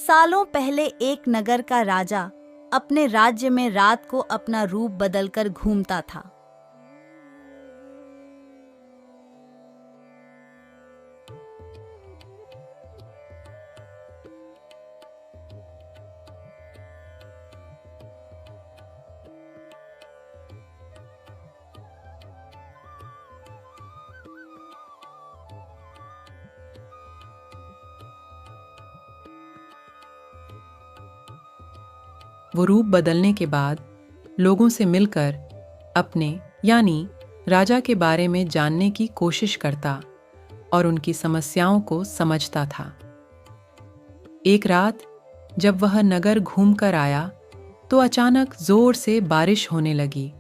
सालों पहले एक नगर का राजा अपने राज्य में रात को अपना रूप बदलकर घूमता था। वो रूप बदलने के बाद लोगों से मिलकर अपने यानी राजा के बारे में जानने की कोशिश करता और उनकी समस्याओं को समझता था। एक रात जब वह नगर घूमकर आया तो अचानक जोर से बारिश होने लगी।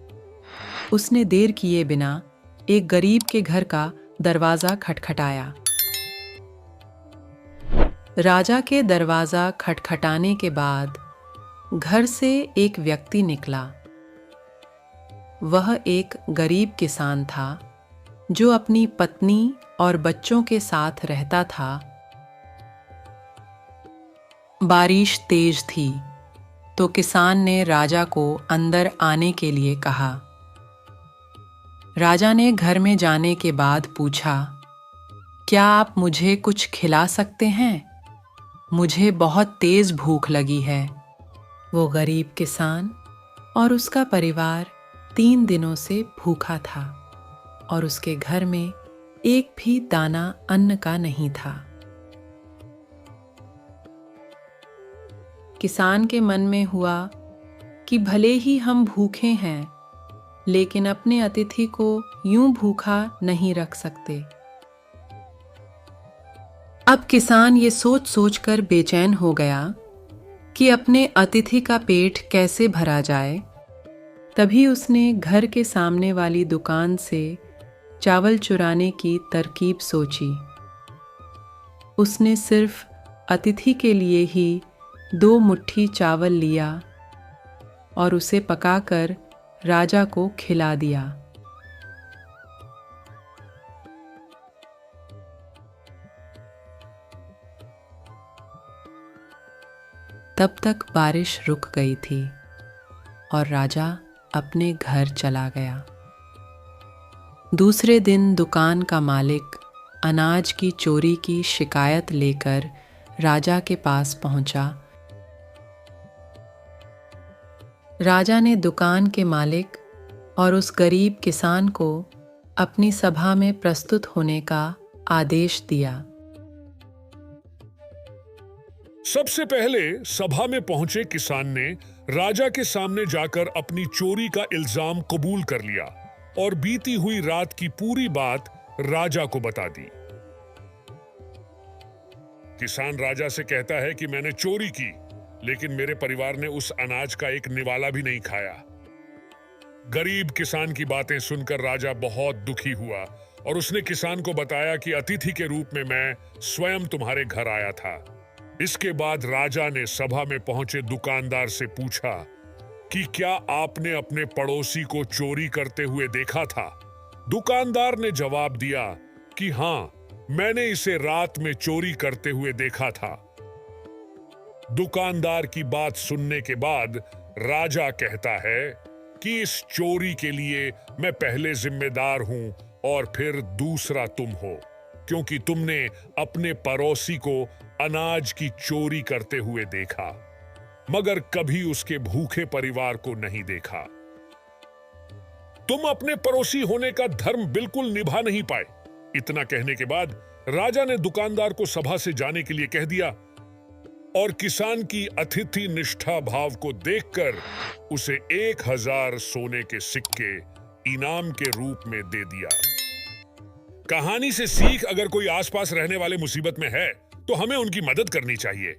उसने देर किए बिना एक गरीब के घर का दरवाजा खटखटाया। राजा के दरवाजा खटखटाने के बाद घर से एक व्यक्ति निकला। वह एक गरीब किसान था जो अपनी पत्नी और बच्चों के साथ रहता था। बारिश तेज थी तो किसान ने राजा को अंदर आने के लिए कहा। राजा ने घर में जाने के बाद पूछा, क्या आप मुझे कुछ खिला सकते हैं? मुझे बहुत तेज भूख लगी है। वो गरीब किसान और उसका परिवार 3 दिनों से भूखा था और उसके घर में एक भी दाना अन्न का नहीं था। किसान के मन में हुआ कि भले ही हम भूखे हैं, लेकिन अपने अतिथि को यूं भूखा नहीं रख सकते। अब किसान ये सोच सोचकर बेचैन हो गया कि अपने अतिथि का पेट कैसे भरा जाए। तभी उसने घर के सामने वाली दुकान से चावल चुराने की तरकीब सोची। उसने सिर्फ अतिथि के लिए ही 2 मुट्ठी चावल लिया और उसे पकाकर राजा को खिला दिया। तब तक बारिश रुक गई थी और राजा अपने घर चला गया। दूसरे दिन दुकान का मालिक अनाज की चोरी की शिकायत लेकर राजा के पास पहुंचा। राजा ने दुकान के मालिक और उस गरीब किसान को अपनी सभा में प्रस्तुत होने का आदेश दिया। सबसे पहले सभा में पहुंचे किसान ने राजा के सामने जाकर अपनी चोरी का इल्जाम कबूल कर लिया और बीती हुई रात की पूरी बात राजा को बता दी। किसान राजा से कहता है कि मैंने चोरी की, लेकिन मेरे परिवार ने उस अनाज का एक निवाला भी नहीं खाया। गरीब किसान की बातें सुनकर राजा बहुत दुखी हुआ और उसने किसान को बताया कि अतिथि के रूप में मैं स्वयं तुम्हारे घर आया था। इसके बाद राजा ने सभा में पहुंचे दुकानदार से पूछा कि क्या आपने अपने पड़ोसी को चोरी करते हुए देखा था? दुकानदार ने जवाब दिया कि हाँ, मैंने इसे रात में चोरी करते हुए देखा था। दुकानदार की बात सुनने के बाद राजा कहता है कि इस चोरी के लिए मैं पहले जिम्मेदार हूं और फिर दूसरा तुम हो, क्योंकि तुमने अपने पड़ोसी को अनाज की चोरी करते हुए देखा, मगर कभी उसके भूखे परिवार को नहीं देखा। तुम अपने पड़ोसी होने का धर्म बिल्कुल निभा नहीं पाए। इतना कहने के बाद राजा ने दुकानदार को सभा से जाने के लिए कह दिया और किसान की अतिथि निष्ठा भाव को देखकर उसे 1000 सोने के सिक्के इनाम के रूप में दे दिया। कहानी से सीख, अगर कोई आसपास रहने वाले मुसीबत में है तो हमें उनकी मदद करनी चाहिए।